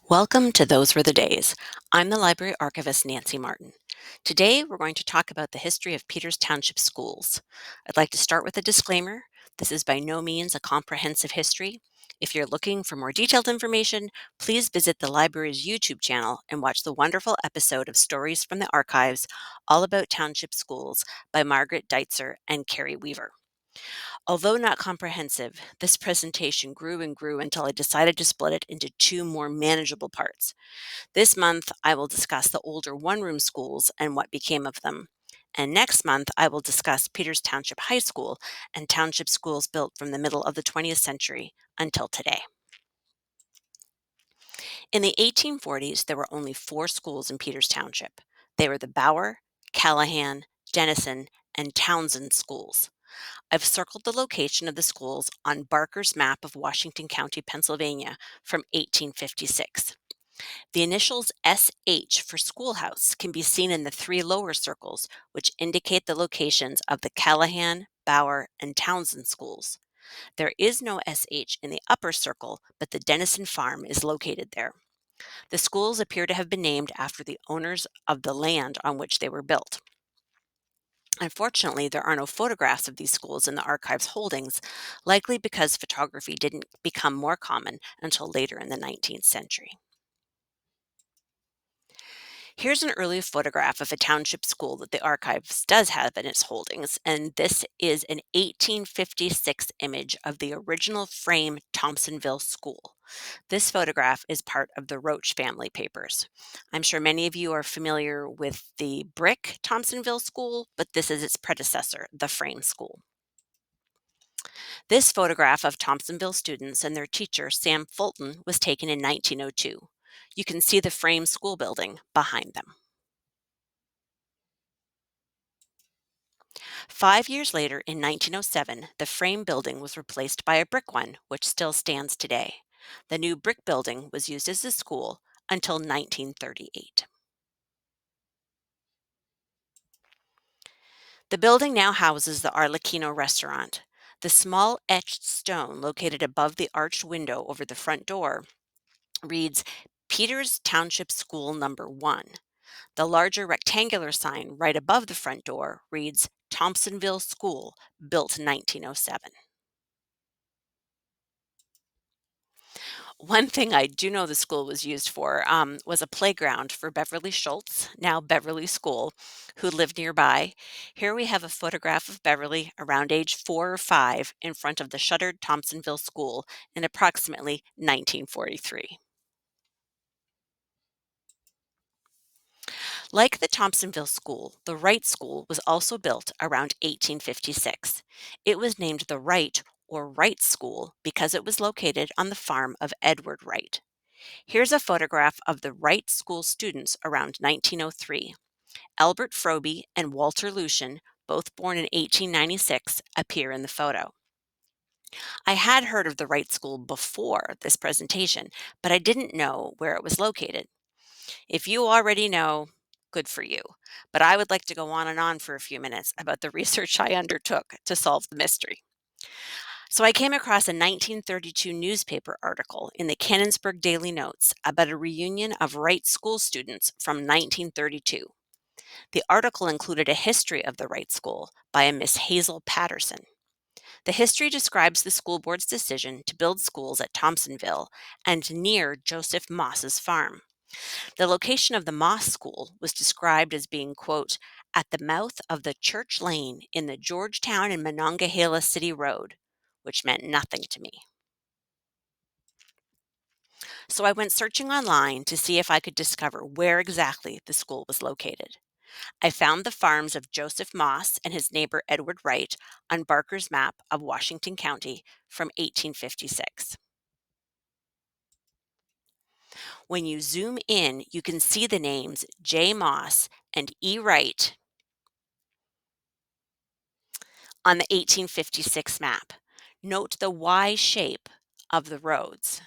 Welcome to Those Were the Days. I'm the library archivist Nancy Martin. Today we're going to talk about the history of Peters Township schools. I'd like to start with a disclaimer. This is by no means a comprehensive history. If you're looking for more detailed information, please visit the library's YouTube channel and watch the wonderful episode of Stories from the Archives all about township schools by Margaret Deitzer and Carrie Weaver. Although not comprehensive, this presentation grew and grew until I decided to split it into two more manageable parts. This month, I will discuss the older one-room schools and what became of them. And next month, I will discuss Peters Township High School and township schools built from the middle of the 20th century until today. In the 1840s, there were only four schools in Peters Township. They were the Bauer, Callahan, Denison, and Townsend schools. I've circled the location of the schools on Barker's map of Washington County, Pennsylvania from 1856. The initials SH for schoolhouse can be seen in the three lower circles, which indicate the locations of the Callahan, Bauer, and Townsend schools. There is no SH in the upper circle, but the Denison Farm is located there. The schools appear to have been named after the owners of the land on which they were built. Unfortunately, there are no photographs of these schools in the archive's holdings, likely because photography didn't become more common until later in the 19th century. Here's an early photograph of a township school that the archives does have in its holdings, and this is an 1856 image of the original frame Thompsonville School. This photograph is part of the Roach family papers. I'm sure many of you are familiar with the brick Thompsonville School, but this is its predecessor, the frame school. This photograph of Thompsonville students and their teacher, Sam Fulton, was taken in 1902. You can see the frame school building behind them. 5 years later, in 1907, the frame building was replaced by a brick one, which still stands today. The new brick building was used as a school until 1938. The building now houses the Arlecchino restaurant. The small etched stone located above the arched window over the front door reads Peters Township School Number 1. The larger rectangular sign right above the front door reads Thompsonville School, built 1907. One thing I do know the school was used for was a playground for Beverly Schultz, now Beverly School, who lived nearby. Here we have a photograph of Beverly around age 4 or 5 in front of the shuttered Thompsonville School in approximately 1943. Like the Thompsonville School, the Wright School was also built around 1856. It was named the Wright or Wright School because it was located on the farm of Edward Wright. Here's a photograph of the Wright School students around 1903. Albert Frobe and Walter Lucian, both born in 1896, appear in the photo. I had heard of the Wright School before this presentation, but I didn't know where it was located. If you already know, good for you. But I would like to go on and on for a few minutes about the research I undertook to solve the mystery. So I came across a 1932 newspaper article in the Canonsburg Daily Notes about a reunion of Wright School students from 1932. The article included a history of the Wright School by a Miss Hazel Patterson. The history describes the school board's decision to build schools at Thompsonville and near Joseph Moss's farm. The location of the Moss School was described as being, quote, at the mouth of the Church Lane in the Georgetown and Monongahela City Road, which meant nothing to me. So I went searching online to see if I could discover where exactly the school was located. I found the farms of Joseph Moss and his neighbor Edward Wright on Barker's map of Washington County from 1856. When you zoom in, you can see the names J. Moss and E. Wright on the 1856 map. Note the Y shape of the roads.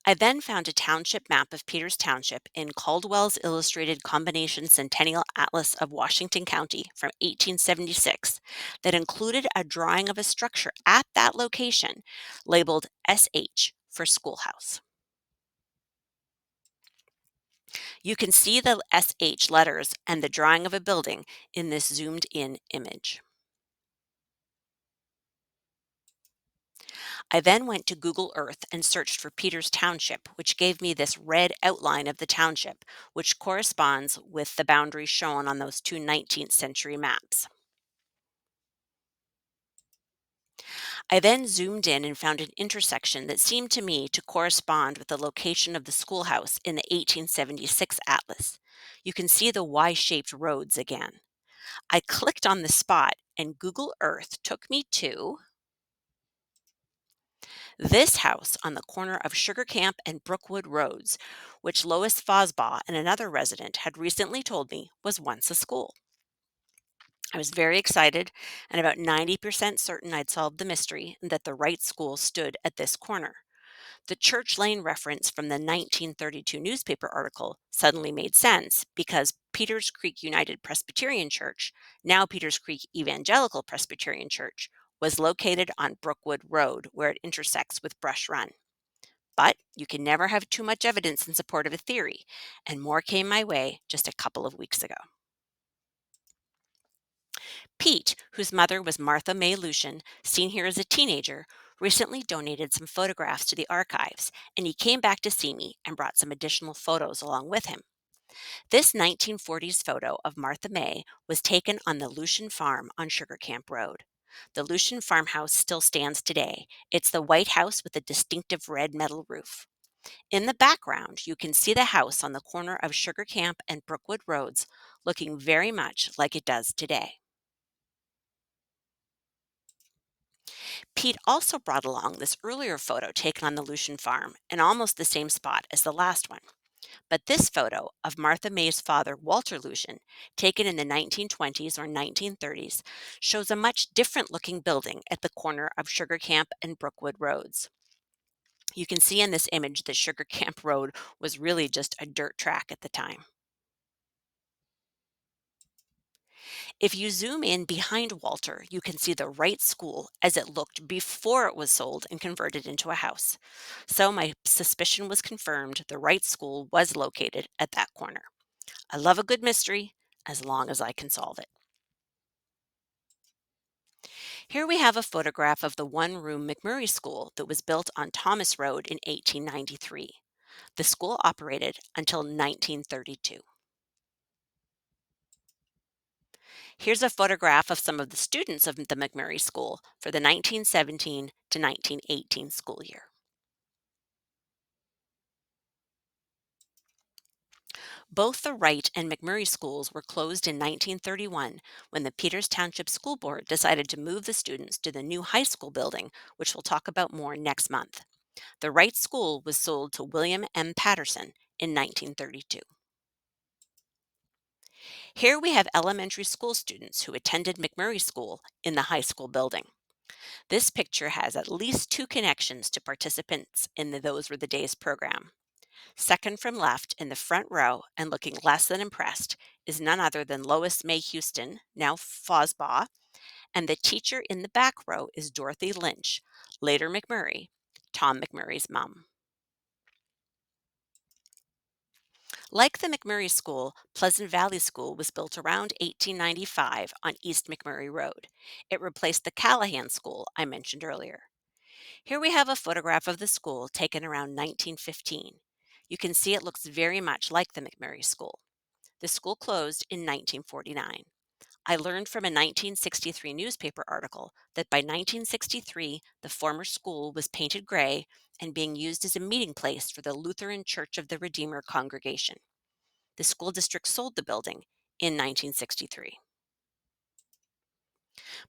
I then found a township map of Peters Township in Caldwell's Illustrated Combination Centennial Atlas of Washington County from 1876 that included a drawing of a structure at that location labeled SH for schoolhouse. You can see the SH letters and the drawing of a building in this zoomed in image. I then went to Google Earth and searched for Peters Township, which gave me this red outline of the township, which corresponds with the boundaries shown on those two 19th century maps. I then zoomed in and found an intersection that seemed to me to correspond with the location of the schoolhouse in the 1876 atlas. You can see the Y-shaped roads again. I clicked on the spot and Google Earth took me to this house on the corner of Sugar Camp and Brookwood Roads, which Lois Fosbaugh and another resident had recently told me was once a school. I was very excited and about 90% certain I'd solved the mystery and that the right school stood at this corner. The Church Lane reference from the 1932 newspaper article suddenly made sense because Peters Creek United Presbyterian Church, now Peters Creek Evangelical Presbyterian Church, was located on Brookwood Road where it intersects with Brush Run. But you can never have too much evidence in support of a theory, and more came my way just a couple of weeks ago. Pete, whose mother was Martha May Lucian, seen here as a teenager, recently donated some photographs to the archives, and he came back to see me and brought some additional photos along with him. This 1940s photo of Martha May was taken on the Lucian Farm on Sugar Camp Road. The Lucian farmhouse still stands today. It's the white house with a distinctive red metal roof. In the background, you can see the house on the corner of Sugar Camp and Brookwood Roads, looking very much like it does today. Pete also brought along this earlier photo taken on the Lucian farm in almost the same spot as the last one. But this photo of Martha May's father, Walter Lucian, taken in the 1920s or 1930s, shows a much different looking building at the corner of Sugar Camp and Brookwood Roads. You can see in this image that Sugar Camp Road was really just a dirt track at the time. If you zoom in behind Walter, you can see the right school as it looked before it was sold and converted into a house. So my suspicion was confirmed. The right school was located at that corner. I love a good mystery as long as I can solve it. Here we have a photograph of the one-room McMurray School that was built on Thomas Road in 1893. The school operated until 1932. Here's a photograph of some of the students of the McMurray School for the 1917 to 1918 school year. Both the Wright and McMurray schools were closed in 1931 when the Peters Township School Board decided to move the students to the new high school building, which we'll talk about more next month. The Wright School was sold to William M. Patterson in 1932. Here we have elementary school students who attended McMurray School in the high school building. This picture has at least two connections to participants in the Those Were the Days program. Second from left in the front row and looking less than impressed is none other than Lois May Houston, now Fosbaugh, and the teacher in the back row is Dorothy Lynch, later McMurray, Tom McMurray's mom. Like the McMurray School, Pleasant Valley School was built around 1895 on East McMurray Road. It replaced the Callahan School I mentioned earlier. Here we have a photograph of the school taken around 1915. You can see it looks very much like the McMurray School. The school closed in 1949. I learned from a 1963 newspaper article that by 1963, the former school was painted gray and being used as a meeting place for the Lutheran Church of the Redeemer congregation. The school district sold the building in 1963.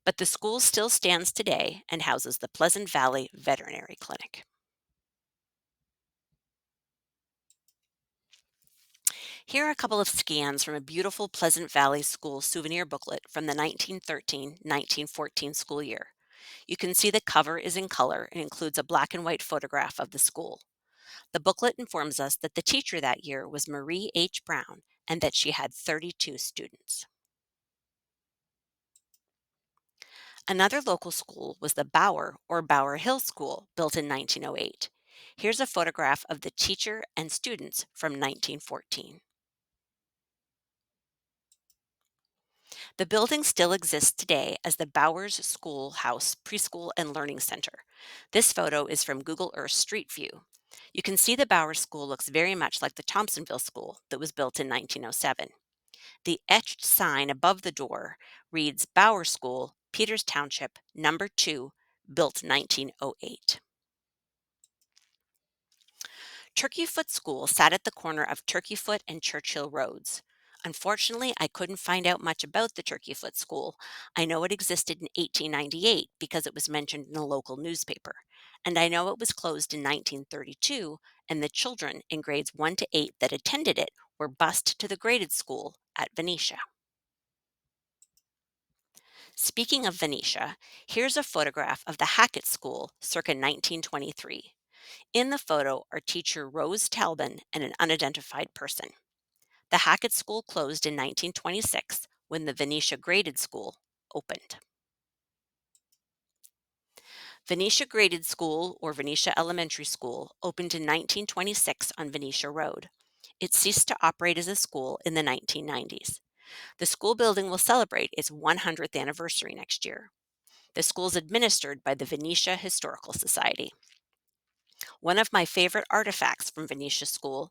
But the school still stands today and houses the Pleasant Valley Veterinary Clinic. Here are a couple of scans from a beautiful Pleasant Valley School souvenir booklet from the 1913-1914 school year. You can see the cover is in color and includes a black and white photograph of the school. The booklet informs us that the teacher that year was Marie H. Brown and that she had 32 students. Another local school was the Bower or Bower Hill School, built in 1908. Here's a photograph of the teacher and students from 1914. The building still exists today as the Bowers Schoolhouse Preschool and Learning Center. This photo is from Google Earth Street View. You can see the Bowers School looks very much like the Thompsonville School that was built in 1907. The etched sign above the door reads Bowers School, Peters Township, number 2, built 1908. Turkeyfoot School sat at the corner of Turkeyfoot and Churchill Roads. Unfortunately, I couldn't find out much about the Turkeyfoot School. I know it existed in 1898 because it was mentioned in a local newspaper. And I know it was closed in 1932, and the children in grades 1 to 8 that attended it were bused to the graded school at Venetia. Speaking of Venetia, here's a photograph of the Hackett School circa 1923. In the photo are teacher Rose Talbin and an unidentified person. The Hackett School closed in 1926 when the Venetia Graded School opened. Venetia Graded School, or Venetia Elementary School, opened in 1926 on Venetia Road. It ceased to operate as a school in the 1990s. The school building will celebrate its 100th anniversary next year. The school is administered by the Venetia Historical Society. One of my favorite artifacts from Venetia School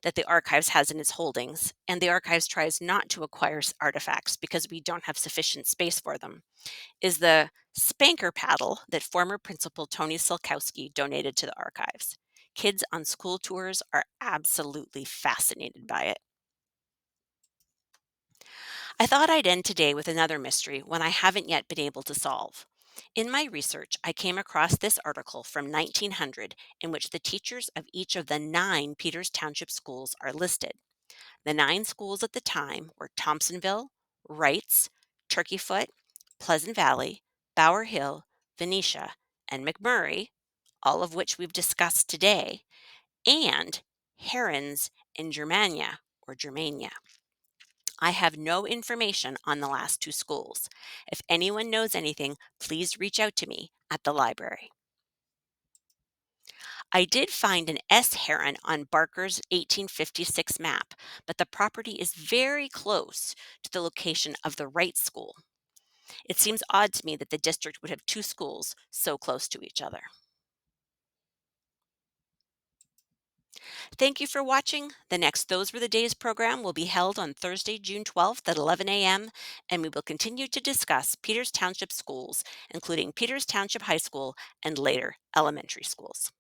that the archives has in its holdings, and the archives tries not to acquire artifacts because we don't have sufficient space for them, is the spanker paddle that former principal Tony Silkowski donated to the archives. Kids on school tours are absolutely fascinated by it. I thought I'd end today with another mystery, one I haven't yet been able to solve. In my research, I came across this article from 1900 in which the teachers of each of the 9 Peters Township schools are listed. The 9 schools at the time were Thompsonville, Wrights, Turkeyfoot, Pleasant Valley, Bower Hill, Venetia, and McMurray, all of which we've discussed today, and Herons and Germania or Germania. I have no information on the last 2 schools. If anyone knows anything, please reach out to me at the library. I did find an S. Heron on Barker's 1856 map, but the property is very close to the location of the Wright School. It seems odd to me that the district would have 2 schools so close to each other. Thank you for watching. The next Those Were the Days program will be held on Thursday, June 12th at 11 a.m., and we will continue to discuss Peters Township schools, including Peters Township High School and later elementary schools.